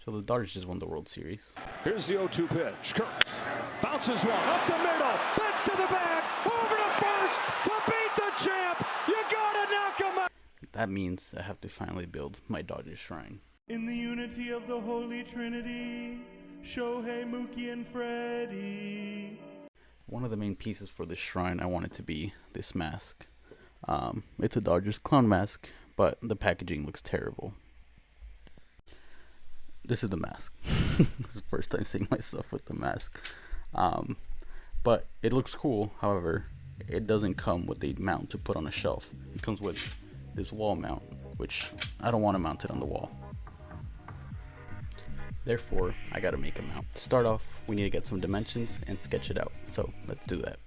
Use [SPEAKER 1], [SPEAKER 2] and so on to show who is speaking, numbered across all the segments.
[SPEAKER 1] So the Dodgers just won the World Series.
[SPEAKER 2] Here's the 0-2 pitch. Kirk bounces one up the middle, bends to the bag, over to first to beat the champ. You gotta knock him out.
[SPEAKER 1] That means I have to finally build my Dodgers shrine.
[SPEAKER 3] In the unity of the Holy Trinity, Shohei, Mookie, and Freddie.
[SPEAKER 1] One of the main pieces for this shrine I want it to be this mask. It's a Dodgers clown mask, but the packaging looks terrible. This is the mask. This is the first time seeing myself with the mask. But it looks cool. However, it doesn't come with a mount to put on a shelf. It comes with this wall mount, which I don't want to mount it on the wall. Therefore, I gotta make a mount. To start off, we need to get some dimensions and sketch it out. So let's do that.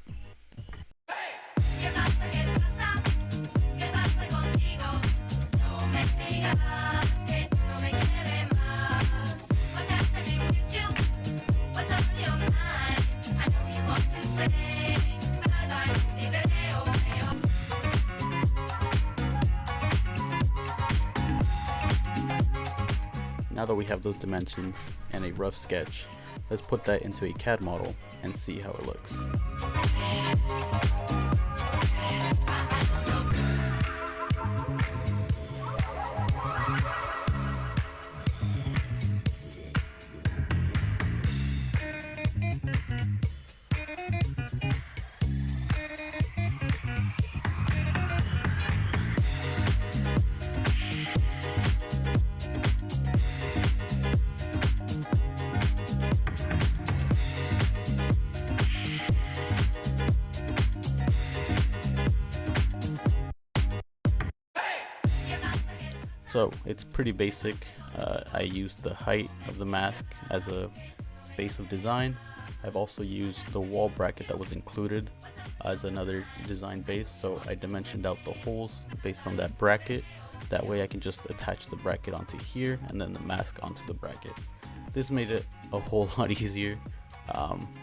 [SPEAKER 1] Now that we have those dimensions and a rough sketch, let's put that into a CAD model and see how it looks. So it's pretty basic. I used the height of the mask as a base of design. I've also used the wall bracket that was included as another design base. So I dimensioned out the holes based on that bracket. That way I can just attach the bracket onto here and then the mask onto the bracket. This made it a whole lot easier,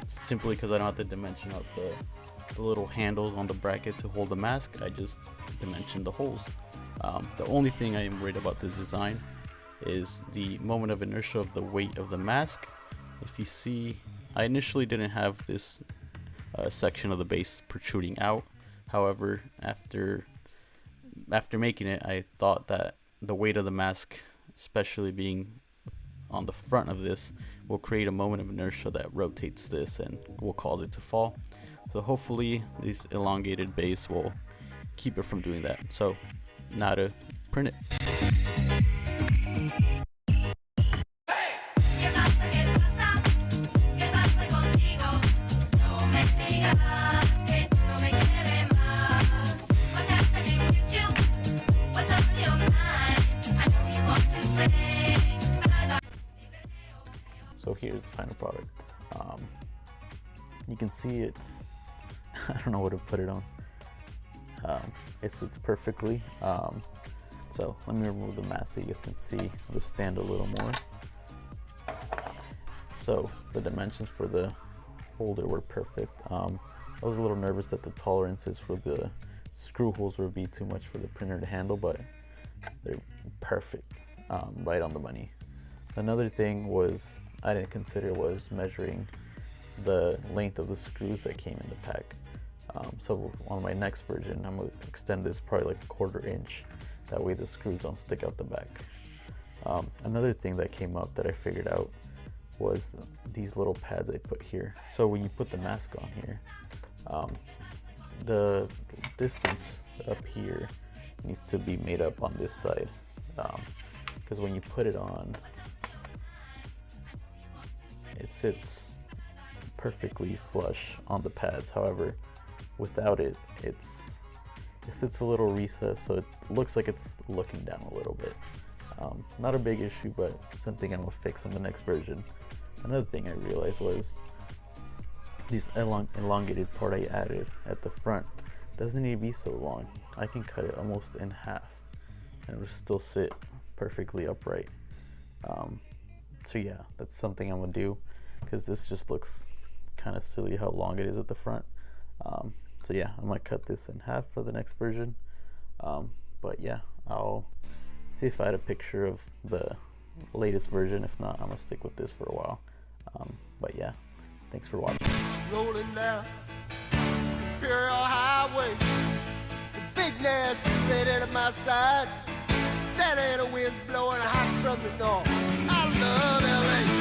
[SPEAKER 1] simply because I don't have to dimension out the little handles on the bracket to hold the mask. I just dimensioned the holes. The only thing I am worried about this design is the moment of inertia of the weight of the mask. If you see, I initially didn't have this section of the base protruding out. However, after making it, I thought that the weight of the mask, especially being on the front of this, will create a moment of inertia that rotates this and will cause it to fall. So hopefully this elongated base will keep it from doing that. So now to print it. So here's the final product. You can see it's I don't know what to put it on. It sits perfectly. So let me remove the mask so you guys can see the stand a little more. So the dimensions for the holder were perfect. I was a little nervous that the tolerances for the screw holes would be too much for the printer to handle, but they're perfect, right on the money. Another thing was I didn't consider was measuring the length of the screws that came in the pack. So on my next version, I'm gonna extend this probably like a 1/4 inch. That way the screws don't stick out the back. Another thing that came up that I figured out was these little pads I put here. So when you put the mask on here, the distance up here needs to be made up on this side. Because when you put it on, it sits perfectly flush on the pads. However, without it, it sits a little recessed, so it looks like it's looking down a little bit. Not a big issue, but something I'm gonna fix on the next version. Another thing I realized was this elongated part I added at the front doesn't need to be so long. I can cut it almost in half and it will still sit perfectly upright. So yeah, that's something I'm gonna do, because this just looks kind of silly how long it is at the front. So yeah, I might cut this in half for the next version. But yeah, I'll see if I had a picture of the latest version. If not, I'm gonna stick with this for a while. But yeah, thanks for watching.
[SPEAKER 4] Rolling down Imperial Highway, the big nasty red at my side, Santa Ana winds blowing hot from the north. I love LA.